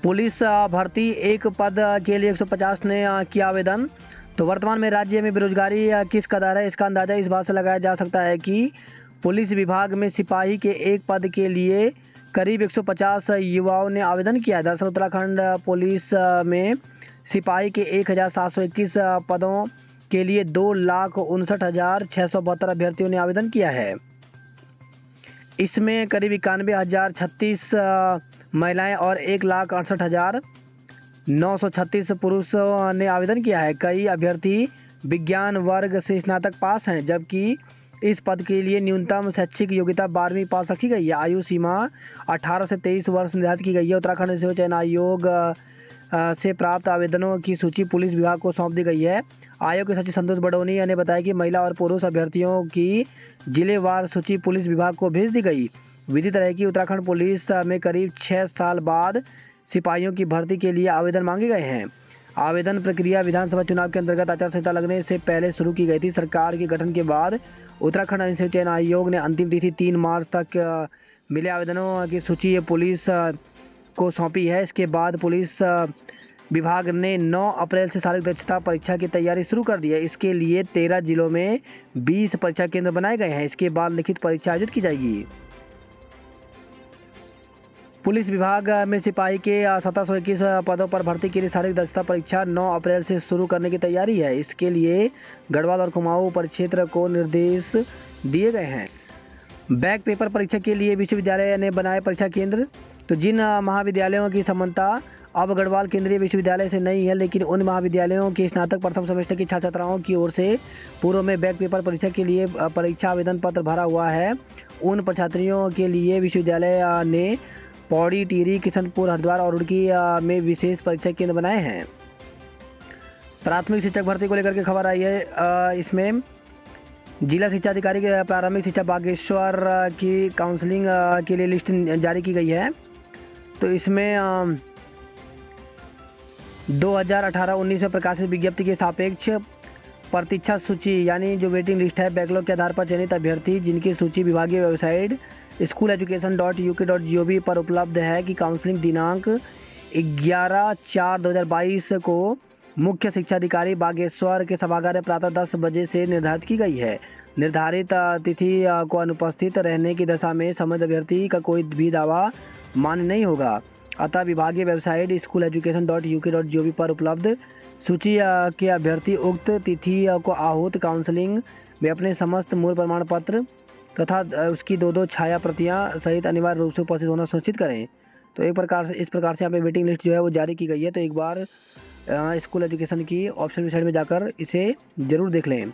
Police भर्ती एक पद के लिए 150 ने किया आवेदन। तो वर्तमान में राज्य में बेरोजगारी किस कदर है, इसका अंदाज़ा इस बात से लगाया जा सकता है कि पुलिस विभाग में सिपाही के एक पद के लिए करीब 150 युवाओं ने आवेदन किया है। दरअसल उत्तराखंड पुलिस में सिपाही के 1721 पदों के लिए 2,59,672 अभ्यर्थियों ने आवेदन किया है। इसमें करीब 91,036 महिलाएं और 1,68,936 पुरुषों ने आवेदन किया है। कई अभ्यर्थी विज्ञान वर्ग से स्नातक पास हैं, जबकि इस पद के लिए न्यूनतम शैक्षिक योग्यता 12वीं पास रखी गई है। आयु सीमा 18 से 23 वर्ष निर्धारित की गई है। उत्तराखंड सेवा चयन आयोग से प्राप्त आवेदनों की सूची पुलिस विभाग को सौंप दी गई है। आयोग के सचिव संतोष बडोनी ने बताया कि महिला और पुरुष अभ्यर्थियों की जिलेवार सूची पुलिस विभाग को भेज दी गई। विदित रहे कि उत्तराखंड पुलिस में करीब 6 साल बाद सिपाहियों की भर्ती के लिए आवेदन मांगे गए हैं। आवेदन प्रक्रिया विधानसभा चुनाव के अंतर्गत आचार संहिता लगने से पहले शुरू की गई थी। सरकार के गठन के बाद उत्तराखंड सेवा चयन आयोग ने अंतिम तिथि 3 मार्च तक मिले आवेदनों की सूची पुलिस को सौंपी है। इसके बाद पुलिस विभाग ने 9 अप्रैल से शारीरिक दक्षता परीक्षा की तैयारी शुरू कर दी है। इसके लिए 13 जिलों में 20 परीक्षा केंद्र बनाए गए हैं। इसके बाद लिखित परीक्षा आयोजित की जाएगी। पुलिस विभाग में सिपाही के 1721 पदों पर भर्ती के लिए शारीरिक दक्षता परीक्षा 9 अप्रैल से शुरू करने की तैयारी है। इसके लिए गढ़वाल और कुमाऊं परिक्षेत्र को निर्देश दिए गए हैं। बैक पेपर परीक्षा के लिए विश्वविद्यालय ने बनाए परीक्षा केंद्र। तो जिन महाविद्यालयों की समानता अब गढ़वाल केंद्रीय विश्वविद्यालय से नहीं है, लेकिन उन महाविद्यालयों के स्नातक प्रथम सेमेस्टर की छात्र छात्राओं की ओर से पूर्व में बैक पेपर परीक्षा के लिए परीक्षा आवेदन पत्र भरा हुआ है, उन छात्रियों के लिए विश्वविद्यालय ने पौड़ी, टिहरी, किशनपुर, हरिद्वार और रुड़की में विशेष परीक्षा केंद्र बनाए हैं। प्राथमिक शिक्षक भर्ती को लेकर के खबर आई है। इसमें जिला शिक्षा अधिकारी के प्रारंभिक शिक्षा बागेश्वर की काउंसलिंग के लिए लिस्ट जारी की गई है। तो इसमें 2018-19 में प्रकाशित विज्ञप्ति के सापेक्ष प्रतीक्षा सूची यानी जो वेटिंग लिस्ट है, बैकलॉग के आधार पर चयनित अभ्यर्थी जिनकी सूची विभागीय वेबसाइट school-education.uk.gov पर उपलब्ध है कि काउंसलिंग दिनांक 11/4/2022 को मुख्य शिक्षा अधिकारी बागेश्वर के सभागार में प्रातः 10 बजे से निर्धारित की गई है। निर्धारित तिथि को अनुपस्थित रहने की दशा में संबंधित अभ्यर्थी का कोई भी दावा मान्य नहीं होगा। अतः विभागीय वेबसाइट school-education.uk.gov पर उपलब्ध सूची के अभ्यर्थी उक्त तिथि को आहूत काउंसलिंग में अपने समस्त मूल प्रमाण पत्र तथा उसकी 2 छाया प्रतियां सहित अनिवार्य रूप से उपस्थित होना सुनिश्चित करें। तो इस प्रकार से यहाँ पे वेटिंग लिस्ट जो है वो जारी की गई है। तो एक बार स्कूल एजुकेशन की ऑप्शन वेबसाइट में जाकर इसे ज़रूर देख लें।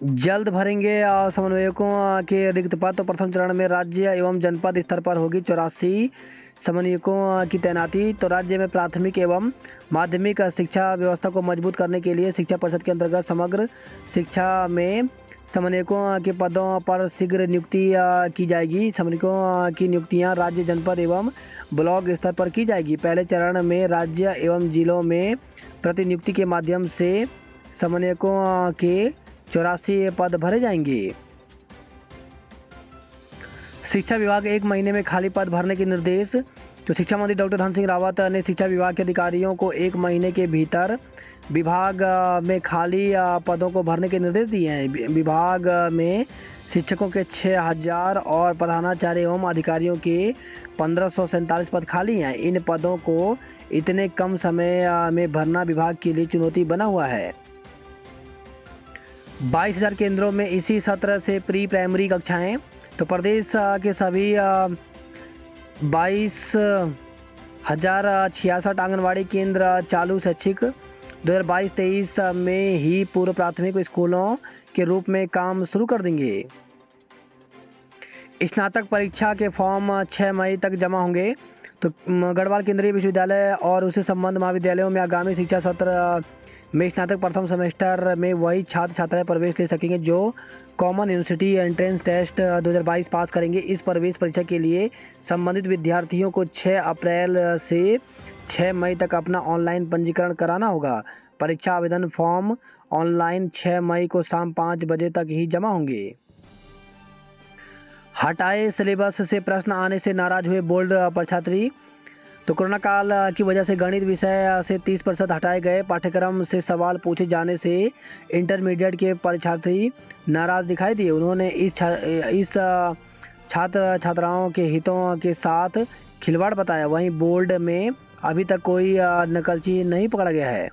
जल्द भरेंगे समन्वयकों के रिक्त पद। तो प्रथम चरण में राज्य एवं जनपद स्तर पर होगी 84 समन्वयकों की तैनाती। तो राज्य में प्राथमिक एवं माध्यमिक शिक्षा व्यवस्था को मजबूत करने के लिए शिक्षा परिषद के अंतर्गत समग्र शिक्षा में समन्वयकों के पदों पर शीघ्र नियुक्ति की जाएगी। समन्वयकों की नियुक्तियां राज्य, जनपद एवं ब्लॉक स्तर पर की जाएगी। पहले चरण में राज्य एवं जिलों में प्रतिनियुक्ति के माध्यम से समन्वयकों के 84 पद भरे जाएंगे। शिक्षा विभाग 1 महीने में खाली पद भरने के निर्देश। तो शिक्षा मंत्री डॉक्टर धन सिंह रावत ने शिक्षा विभाग के अधिकारियों को 1 महीने के भीतर विभाग में खाली पदों को भरने के निर्देश दिए हैं। विभाग में शिक्षकों के 6000 और प्रधानाचार्य एवं अधिकारियों के 1547 पद खाली हैं। इन पदों को इतने कम समय में भरना विभाग के लिए चुनौती बना हुआ है। 22,000 केंद्रों में इसी सत्र से प्री प्राइमरी कक्षाएं। तो प्रदेश के सभी 22,066 आंगनवाड़ी केंद्र चालू शैक्षिक 2022-23 में ही पूर्व प्राथमिक स्कूलों के रूप में काम शुरू कर देंगे। स्नातक परीक्षा के फॉर्म 6 मई तक जमा होंगे। तो गढ़वाल केंद्रीय विश्वविद्यालय और उससे संबद्ध महाविद्यालयों में आगामी शिक्षा सत्र में स्नातक प्रथम सेमेस्टर में वही छात्र छात्राएं प्रवेश ले सकेंगे जो कॉमन यूनिवर्सिटी एंट्रेंस टेस्ट 2022 पास करेंगे। इस प्रवेश परीक्षा के लिए संबंधित विद्यार्थियों को 6 अप्रैल से 6 मई तक अपना ऑनलाइन पंजीकरण कराना होगा। परीक्षा आवेदन फॉर्म ऑनलाइन 6 मई को शाम 5 बजे तक ही जमा होंगे। हटाए सिलेबस से प्रश्न आने से नाराज हुए बोर्ड परीक्षार्थी। तो कोरोना काल की वजह से गणित विषय से 30% हटाए गए पाठ्यक्रम से सवाल पूछे जाने से इंटरमीडिएट के परीक्षार्थी नाराज दिखाई दिए। उन्होंने इस छात्र छात्राओं के हितों के साथ खिलवाड़ बताया। वहीं बोर्ड में अभी तक कोई नकलची नहीं पकड़ा गया है।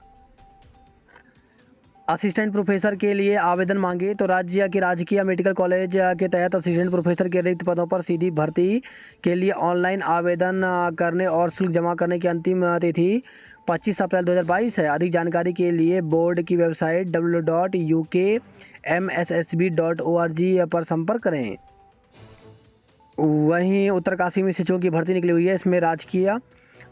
असिस्टेंट प्रोफेसर के लिए आवेदन मांगे तो राज्य के राजकीय मेडिकल कॉलेज के तहत असिस्टेंट प्रोफेसर के रिक्त पदों पर सीधी भर्ती के लिए ऑनलाइन आवेदन करने और शुल्क जमा करने की अंतिम तिथि 25 अप्रैल 2022 है। अधिक जानकारी के लिए बोर्ड की वेबसाइट www.ukmssb.org पर संपर्क करें। वहीं उत्तरकाशी में शिक्षकों की भर्ती निकली हुई है।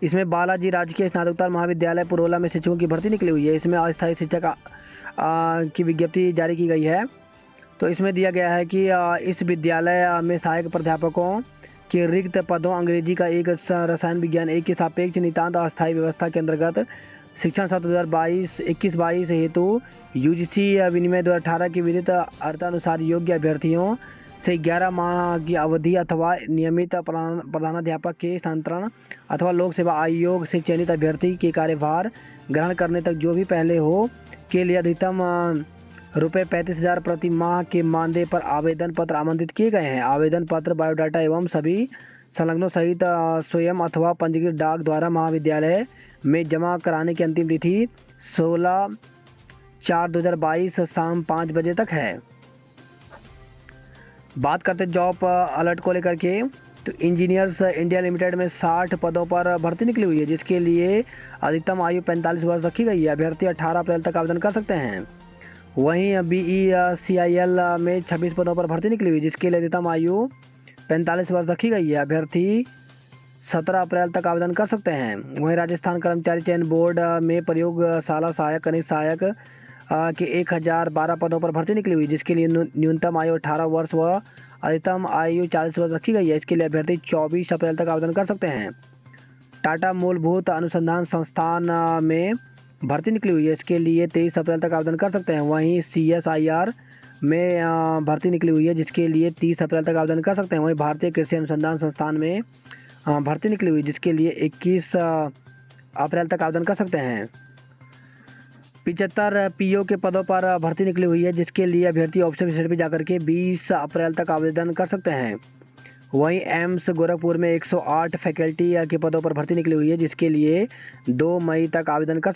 इसमें बालाजी राजकीय स्नातकोत्तर महाविद्यालय पुरोला में शिक्षकों की भर्ती निकली हुई है। इसमें अस्थायी शिक्षक की विज्ञप्ति जारी की गई है। तो इसमें दिया गया है कि इस विद्यालय में सहायक प्राध्यापकों के रिक्त पदों अंग्रेजी का एक, रसायन विज्ञान एक के सापेक्ष नितांत अस्थायी व्यवस्था के अंतर्गत शिक्षण सत्र 2021-22 हेतु यूजीसी विनिमय 2018 की विधित अर्थानुसार योग्य अभ्यर्थियों से 11 माह की अवधि अथवा नियमित प्रधानाध्यापक के स्थानांतरण अथवा लोक सेवा आयोग से चयनित अभ्यर्थी के कार्यभार ग्रहण करने तक जो भी पहले हो के लिए अधिकतम रुपये 35,000 प्रति माह के मानदेय पर आवेदन पत्र आमंत्रित किए गए हैं। आवेदन पत्र बायोडाटा एवं सभी संलग्नों सहित स्वयं अथवा पंजीकृत डाक द्वारा महाविद्यालय में जमा कराने की अंतिम तिथि 16/4/2022 शाम 5 बजे तक है। बात करते जॉब अलर्ट को लेकर के, तो इंजीनियर्स इंडिया लिमिटेड में 60 पदों पर भर्ती निकली हुई है, जिसके लिए अधिकतम आयु 45 वर्ष रखी गई है। अभ्यर्थी 18 अप्रैल तक आवेदन कर सकते हैं। वहीं BECIL में 26 पदों पर भर्ती निकली हुई, जिसके लिए अधिकतम आयु 45 वर्ष रखी गई है। अभ्यर्थी 17 अप्रैल तक आवेदन कर सकते हैं। वहीं राजस्थान कर्मचारी चयन बोर्ड में प्रयोगशाला सहायक कनिष्ठ सहायक के 1012 पदों पर भर्ती निकली हुई, जिसके लिए न्यूनतम आयु 18 वर्ष व अधिकतम आयु 40 वर्ष रखी गई है। इसके लिए अभ्यर्थी 24 अप्रैल तक आवेदन कर सकते हैं। टाटा मूलभूत अनुसंधान संस्थान में भर्ती निकली हुई है, इसके लिए 23 अप्रैल तक आवेदन कर सकते हैं। वहीं CSIR में भर्ती निकली हुई है, जिसके लिए 30 अप्रैल तक आवेदन कर सकते हैं। वहीं भारतीय कृषि अनुसंधान संस्थान में भर्ती निकली हुई, जिसके लिए 21 अप्रैल तक आवेदन कर सकते हैं। 75 PO के पदों पर भर्ती निकली हुई है, जिसके लिए अभ्यर्थी ऑप्शन वेबसाइट पर जाकर के 20 अप्रैल तक आवेदन कर सकते हैं। वहीं एम्स गोरखपुर में 108 फैकल्टी के पदों पर भर्ती निकली हुई है, जिसके लिए 2 मई तक आवेदन कर सकते हैं।